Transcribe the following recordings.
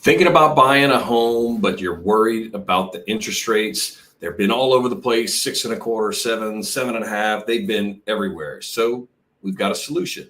Thinking about buying a home, but you're worried about the interest rates. They've been all over the place, 6.25%, 7%, 7.5%. They've been everywhere. So we've got a solution.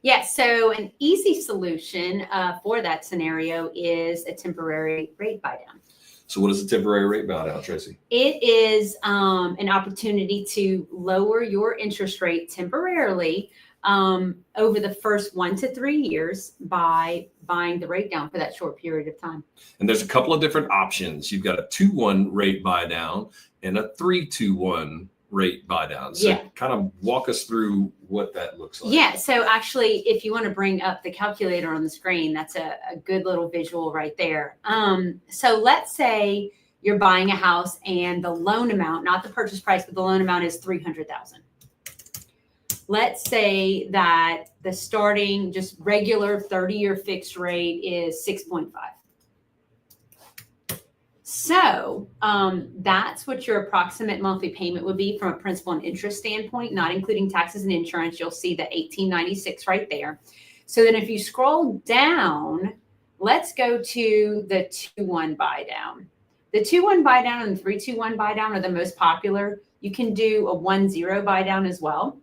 Yes. So an easy solution for that scenario is a temporary rate buydown. So what is a temporary rate buydown, Tracy? It is an opportunity to lower your interest rate temporarily over the first 1 to 3 years by buying the rate down for that short period of time. And there's a couple of different options. You've got a 2-1 rate buydown and a 3-2-1 rate buydown. So kind of walk us through what that looks like. Yeah. So actually, if you want to bring up the calculator on the screen, that's a good little visual right there. So let's say you're buying a house and the loan amount, not the purchase price, but the loan amount is $300,000. Let's say that the starting just regular 30-year fixed rate is 6.5. So that's what your approximate monthly payment would be from a principal and interest standpoint, not including taxes and insurance. You'll see the $1,896 right there. So then if you scroll down, let's go to the 2-1 buy down. The 2-1 buy down and the 3-2-1 buy down are the most popular. You can do a 1-0 buy down as well.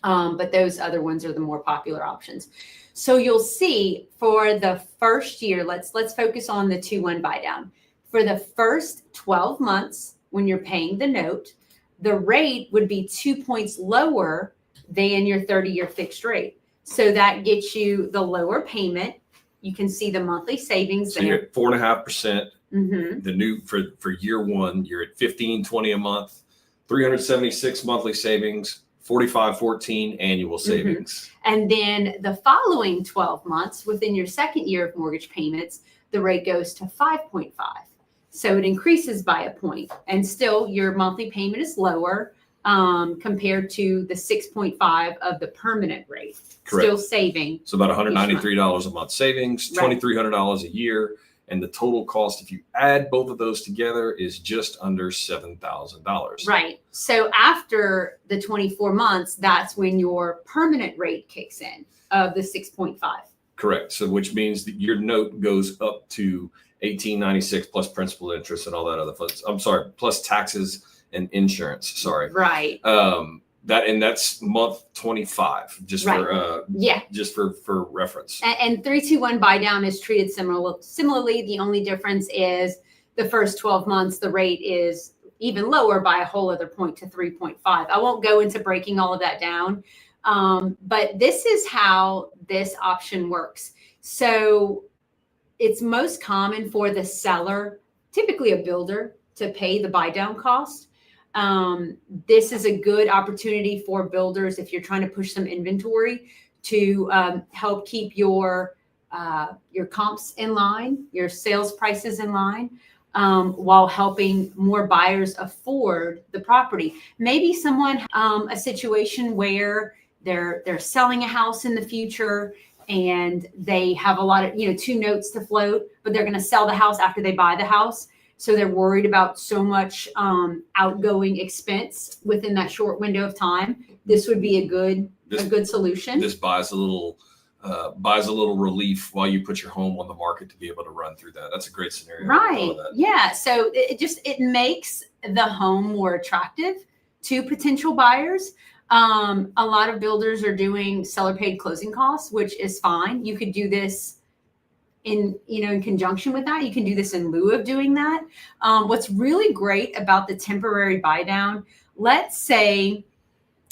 But those other ones are the more popular options. So you'll see for the first year, let's focus on the 2-1 buy down. For the first 12 months, when you're paying the note, the rate would be 2 points lower than your 30-year fixed rate. So that gets you the lower payment. You can see the monthly savings. So you're at 4.5%. The new for year one, you're at $15.20 a month, 376 monthly savings, $45.14 annual savings. And then the following 12 months, within your second year of mortgage payments, the rate goes to 5.5. So it increases by a point, and still your monthly payment is lower compared to the 6.5 of the permanent rate. Correct. Still saving. So about $193 a month savings, $2,300 a year. And the total cost, if you add both of those together, is just under $7,000. Right. So after the 24 months, that's when your permanent rate kicks in of the 6.5. Correct. So which means that your note goes up to $1,896 plus principal, interest, and all that other funds. I'm sorry, plus taxes and insurance. Sorry. Right. That's month 25, just for just for reference. And 3-2-1 buy down is treated similarly. The only difference is the first 12 months the rate is even lower by a whole other point to 3.5. I won't go into breaking all of that down, but this is how this option works. So it's most common for the seller, typically a builder, to pay the buy down cost. This is a good opportunity for builders if you're trying to push some inventory to help keep your comps in line, your sales prices in line, while helping more buyers afford the property. Maybe someone a situation where they're selling a house in the future and they have a lot of 2 notes to float, but they're going to sell the house after they buy the house. So they're worried about so much outgoing expense within that short window of time. This would be a good solution. This buys a little relief while you put your home on the market to be able to run through that. That's a great scenario. Right. Yeah. So it makes the home more attractive to potential buyers. A lot of builders are doing seller paid closing costs, which is fine. You could do this in conjunction with that. You can do this in lieu of doing that. What's really great about the temporary buy down, let's say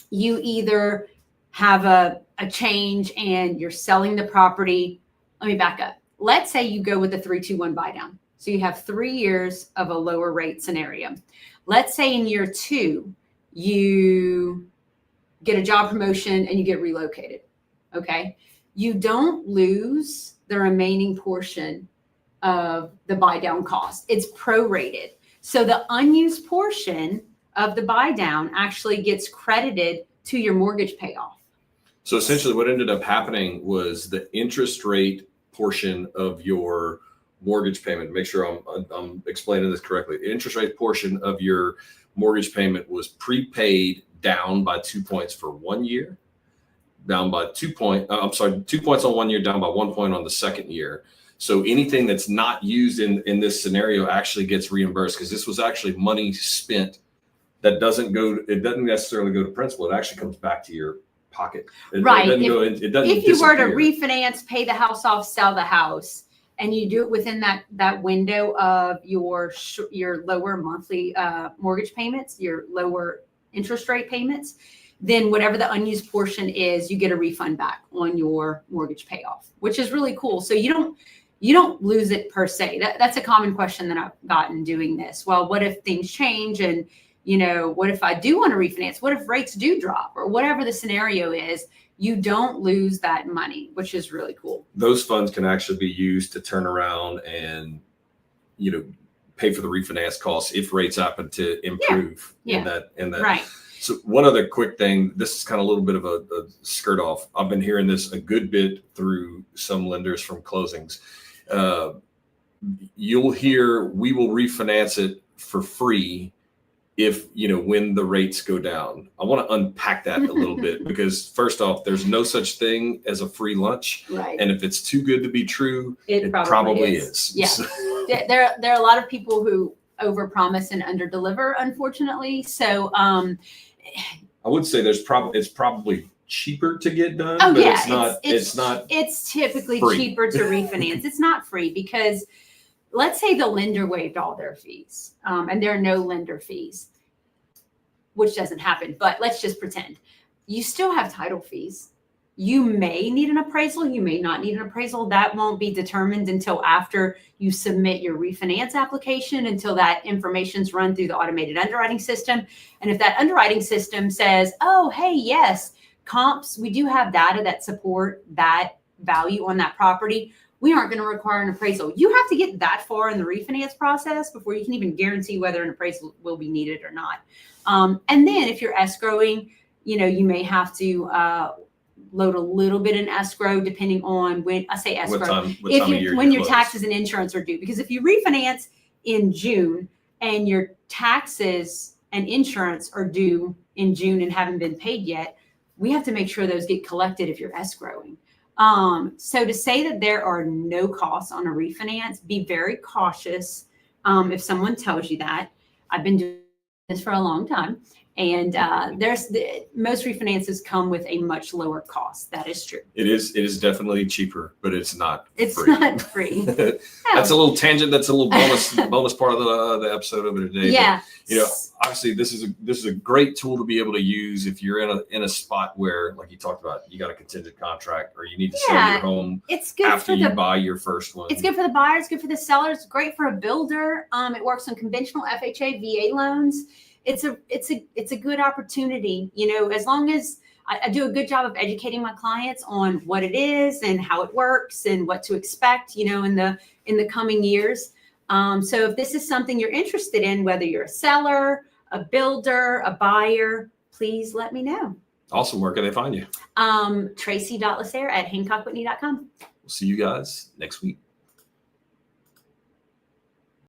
you either have a change and you're selling the property. Let me back up. Let's say you go with the 3-2-1 buy down. So you have 3 years of a lower rate scenario. Let's say in year 2, you get a job promotion and you get relocated. Okay. You don't lose the remaining portion of the buy down cost. It's prorated. So the unused portion of the buy down actually gets credited to your mortgage payoff. So essentially what ended up happening was the interest rate portion of your mortgage payment, make sure I'm explaining this correctly. The interest rate portion of your mortgage payment was prepaid down by 2 points for 1 year, down by 2 points. 2 points on 1 year, down by 1 point on the second year. So anything that's not used in this scenario actually gets reimbursed, because this was actually money spent that doesn't necessarily go to principal. It actually comes back to your pocket. Right. It doesn't if you were to disappear. refinance, pay the house off, sell the house, and you do it within that window of your lower monthly mortgage payments, your lower interest rate payments, then whatever the unused portion is, you get a refund back on your mortgage payoff, which is really cool. So you don't lose it per se. That's a common question that I've gotten doing this. Well, what if things change, and what if I do want to refinance? What if rates do drop, or whatever the scenario is? You don't lose that money, which is really cool. Those funds can actually be used to turn around and, pay for the refinance costs if rates happen to improve in that. Right. So one other quick thing, this is kind of a little bit of a skirt off. I've been hearing this a good bit through some lenders from closings. You'll hear, we will refinance it for free if, when the rates go down. I want to unpack that a little bit, because first off, there's no such thing as a free lunch. Right. And if it's too good to be true, it probably is. Yeah. There are a lot of people who overpromise and underdeliver, unfortunately. So I would say it's probably cheaper to get done. Oh, but yeah. It's typically free. Cheaper to refinance. It's not free, because let's say the lender waived all their fees, and there are no lender fees, which doesn't happen, but let's just pretend. You still have title fees. You may need an appraisal. You may not need an appraisal. That won't be determined until after you submit your refinance application, until that information's run through the automated underwriting system. And if that underwriting system says, oh, hey, yes, comps, we do have data that support that value on that property, we aren't going to require an appraisal. You have to get that far in the refinance process before you can even guarantee whether an appraisal will be needed or not. And then if you're escrowing, you may have to load a little bit in escrow, depending on when I say escrow, when your taxes and insurance are due. Because if you refinance in June and your taxes and insurance are due in June and haven't been paid yet, we have to make sure those get collected if you're escrowing. So to say that there are no costs on a refinance, be very cautious. If someone tells you that. I've been doing this for a long time, and most refinances come with a much lower cost. That is true. It is definitely cheaper, but it's not free. Not free. That's a little tangent. That's a little bonus part of the episode over today. Yeah. But, obviously this is a great tool to be able to use if you're in a spot where, like you talked about, you got a contingent contract, or you need to sell your home. It's good after you buy your first one. It's good for the buyer. It's good for the seller. It's great for a builder. It works on conventional FHA, VA loans. It's a good opportunity, as long as I do a good job of educating my clients on what it is and how it works and what to expect, in the coming years. So if this is something you're interested in, whether you're a seller, a builder, a buyer, please let me know. Awesome. Where can they find you? Tracy.Lacer@HancockWhitney.com. We'll see you guys next week.